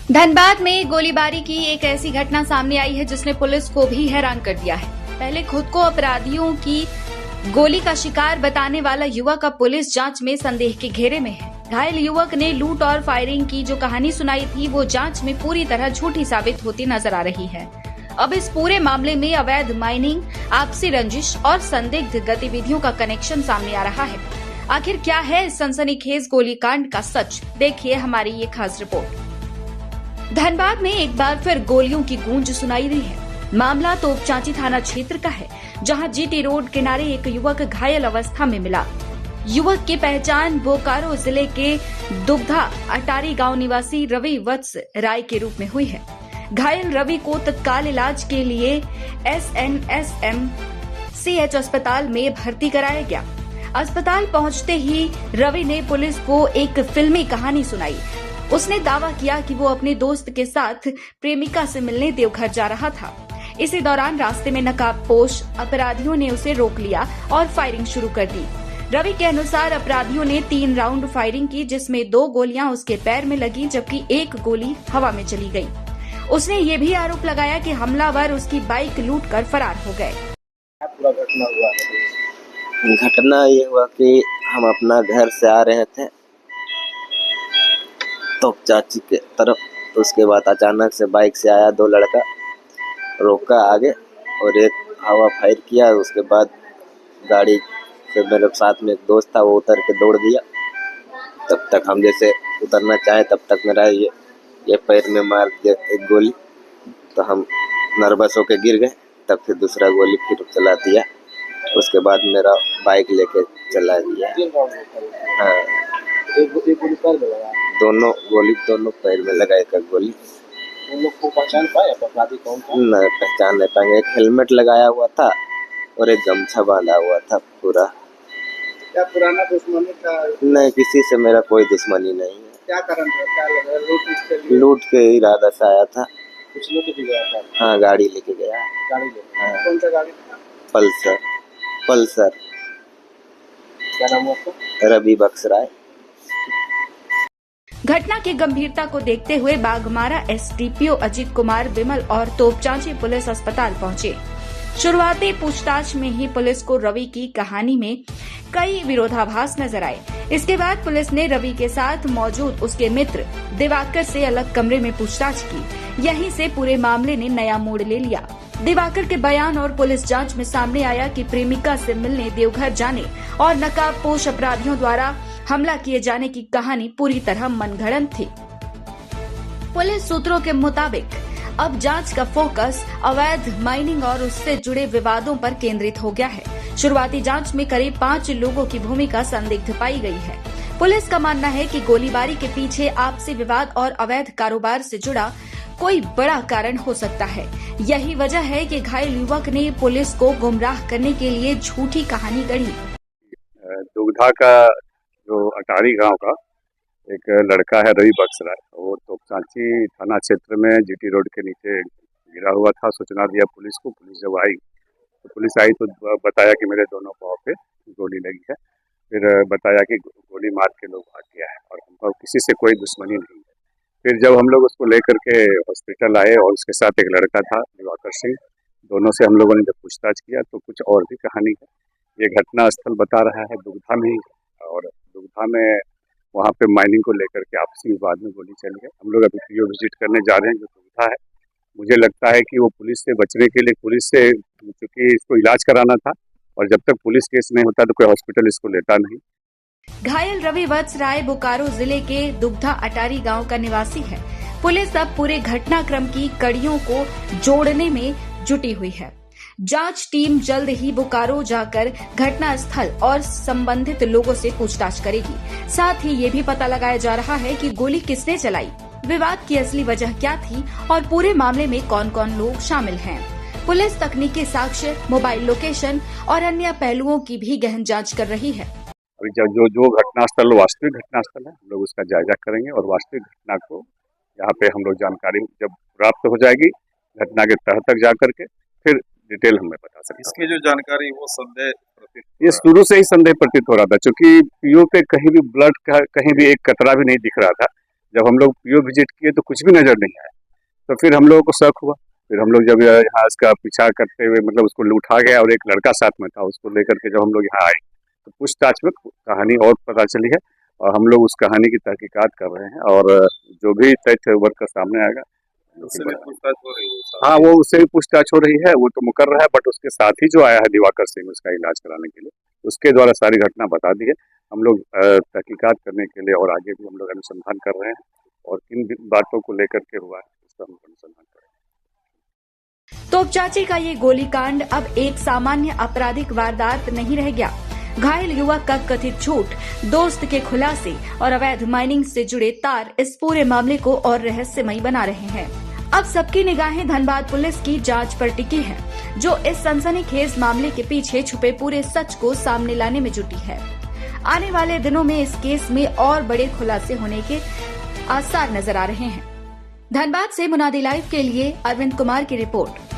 धनबाद में गोलीबारी की एक ऐसी घटना सामने आई है जिसने पुलिस को भी हैरान कर दिया है। पहले खुद को अपराधियों की गोली का शिकार बताने वाला युवक अब पुलिस जांच में संदेह के घेरे में है। घायल युवक ने लूट और फायरिंग की जो कहानी सुनाई थी वो जांच में पूरी तरह झूठी साबित होती नजर आ रही है। अब इस पूरे मामले में अवैध माइनिंग, आपसी रंजिश और संदिग्ध गतिविधियों का कनेक्शन सामने आ रहा है। आखिर क्या है इस सनसनीखेज गोलीकांड का सच, देखिए हमारी ये खास रिपोर्ट। धनबाद में एक बार फिर गोलियों की गूंज सुनाई दी है। मामला तोपचांची थाना क्षेत्र का है, जहां जीटी रोड किनारे एक युवक घायल अवस्था में मिला। युवक की पहचान बोकारो जिले के दुग्धा अटारी गांव निवासी रवि वत्स राय के रूप में हुई है। घायल रवि को तत्काल इलाज के लिए SNSMCH अस्पताल में भर्ती कराया गया। अस्पताल पहुंचते ही रवि ने पुलिस को एक फिल्मी कहानी सुनाई। उसने दावा किया कि वो अपने दोस्त के साथ प्रेमिका से मिलने देवघर जा रहा था। इसी दौरान रास्ते में नकाबपोश अपराधियों ने उसे रोक लिया और फायरिंग शुरू कर दी। रवि के अनुसार अपराधियों ने 3 राउंड फायरिंग की, जिसमें 2 गोलियां उसके पैर में लगी जबकि 1 गोली हवा में चली गई। उसने ये भी आरोप लगाया कि हमलावर उसकी बाइक लूटकर फरार हो गए। पूरा घटना ये हुआ कि हम अपना घर से आ रहे थे तो चाची के तरफ, तो उसके बाद अचानक से बाइक से आया 2 लड़का, रोका आगे और एक हवा फायर किया। उसके बाद गाड़ी से मेरे साथ में एक दोस्त था, वो उतर के दौड़ दिया। तब तक हम जैसे उतरना चाहे तब तक मेरा ये पैर में मार दिया एक गोली, तो हम नर्वस होके गिर गए। तब फिर दूसरा गोली फिर चला दिया। उसके बाद मेरा बाइक लेके चला गया। हाँ, एक गोली पैर में लगा, दोनों पैर में लगा। एक गोली उन लोग को पहचान पाए अपराधी कौन था? नहीं पहचान नहीं पाएंगे। एक हेलमेट लगाया हुआ था और एक गमछा बांधा हुआ था पूरा। क्या पुराना दुश्मनी था? नहीं, किसी से मेरा कोई दुश्मनी नहीं है। क्या कारण था? क्या लगा? लूट के इरादा से आया था। कुछ लेके गया था? हाँ, गाड़ी लेके गया। गाड़ी लेके? हाँ। कौन सा गाड़ी था? पल्सर। क्या नाम है उसका? रवि बक्स राय। घटना की गंभीरता को देखते हुए बाघमारा SDPO अजीत कुमार बिमल और तोपचांची पुलिस अस्पताल पहुंचे। शुरुआती पूछताछ में ही पुलिस को रवि की कहानी में कई विरोधाभास नजर आए। इसके बाद पुलिस ने रवि के साथ मौजूद उसके मित्र दिवाकर से अलग कमरे में पूछताछ की। यहीं से पूरे मामले ने नया मोड़ ले लिया। दिवाकर के बयान और पुलिस जांच में सामने आया कि प्रेमिका से मिलने देवघर जाने और नकाबपोश अपराधियों द्वारा हमला किए जाने की कहानी पूरी तरह मनगढ़ंत थी। पुलिस सूत्रों के मुताबिक अब जांच का फोकस अवैध माइनिंग और उससे जुड़े विवादों पर केंद्रित हो गया है। शुरुआती जांच में करीब 5 लोगों की भूमिका संदिग्ध पाई गई है। पुलिस का मानना है कि गोलीबारी के पीछे आपसी विवाद और अवैध कारोबार से जुड़ा कोई बड़ा कारण हो सकता है। यही वजह है कि घायल युवक ने पुलिस को गुमराह करने के लिए झूठी कहानी गढ़ी। दुग्धा का जो अटारी गांव का एक लड़का है रवि बक्स राय, वो तोपचांची थाना क्षेत्र में जीटी रोड के नीचे गिरा हुआ था। सूचना दिया पुलिस को। पुलिस जब आई तो बताया कि मेरे दोनों पाँव पे गोली लगी है। फिर बताया कि गोली मार के लोग भाग गया है और हमको किसी से कोई दुश्मनी नहीं है। फिर जब हम लोग उसको लेकर के हॉस्पिटल आए और उसके साथ एक लड़का था दिवाकर सिंह, दोनों से हम लोगों ने जब पूछताछ किया तो कुछ और भी कहानी है। ये घटना स्थल बता रहा है दुग्धा में ही, और दुग्धा में वहाँ पे माइनिंग को लेकर के आपसी विवाद में गोली चली है। हम लोग अभी PO विजिट करने जा रहे हैं जो दुग्धा है। मुझे लगता है कि वो पुलिस से बचने के लिए, पुलिस से क्योंकि इसको इलाज कराना था और जब तक पुलिस केस नहीं होता तो कोई हॉस्पिटल इसको लेता नहीं। घायल रवि वत्स राय बोकारो जिले के दुग्धा अटारी गांव का निवासी है। पुलिस अब पूरे घटनाक्रम की कड़ियों को जोड़ने में जुटी हुई है। जांच टीम जल्द ही बोकारो जाकर घटना स्थल और संबंधित लोगों से पूछताछ करेगी। साथ ही ये भी पता लगाया जा रहा है कि गोली किसने चलाई, विवाद की असली वजह क्या थी और पूरे मामले में कौन कौन लोग शामिल हैं। पुलिस तकनीकी साक्ष्य, मोबाइल लोकेशन और अन्य पहलुओं की भी गहन जांच कर रही है। अभी जो घटनास्थल वास्तविक घटनास्थल है, हम लोग उसका जायजा करेंगे और वास्तविक घटना को यहाँ पे हम लोग जानकारी जब प्राप्त हो जाएगी घटना के तह तक जा करके फिर डिटेल हमें बता सकते। इसकी जो जानकारी वो संदेह प्रतीत, ये शुरू से ही संदेह प्रतीत हो रहा था, क्योंकि PO पे कहीं भी ब्लड का कहीं भी एक कतरा भी नहीं दिख रहा था। जब हम लोग पीओ विजिट किए तो कुछ भी नजर नहीं आया, तो फिर हम लोगों को शक हुआ। फिर हम लोग जब यहाँ इसका पीछा करते हुए मतलब उसको उठा गया और एक लड़का साथ में था, उसको लेकर के जब हम लोग यहाँ आए तो पूछताछ में कहानी और पता चली है और हम लोग उस कहानी की तहकीकात कर रहे हैं और जो भी तथ्य उभर कर सामने आएगा उससे भी पूछताछ हो रही है। हाँ, वो उससे भी पूछताछ हो रही है, वो तो मुकर्रर है, बट उसके साथ ही जो आया है दिवाकर सिंह उसका इलाज कराने के लिए, उसके द्वारा सारी घटना बता दी है। हम लोग तहकीकात करने के लिए और आगे भी हम लोग अनुसंधान कर रहे हैं और किन बातों को लेकर के हुआ है उसका हम अनुसंधान कर रहे हैं। तोपचांची का ये गोलीकांड अब एक सामान्य आपराधिक वारदात नहीं रह गया। घायल युवक का कथित झूठ, दोस्त के खुलासे और अवैध माइनिंग से जुड़े तार इस पूरे मामले को और रहस्यमयी बना रहे हैं। अब सबकी निगाहें धनबाद पुलिस की जांच पर टिकी हैं, जो इस सनसनीखेज मामले के पीछे छुपे पूरे सच को सामने लाने में जुटी है। आने वाले दिनों में इस केस में और बड़े खुलासे होने के आसार नजर आ रहे हैं। धनबाद से मुनादी लाइव के लिए अरविंद कुमार की रिपोर्ट।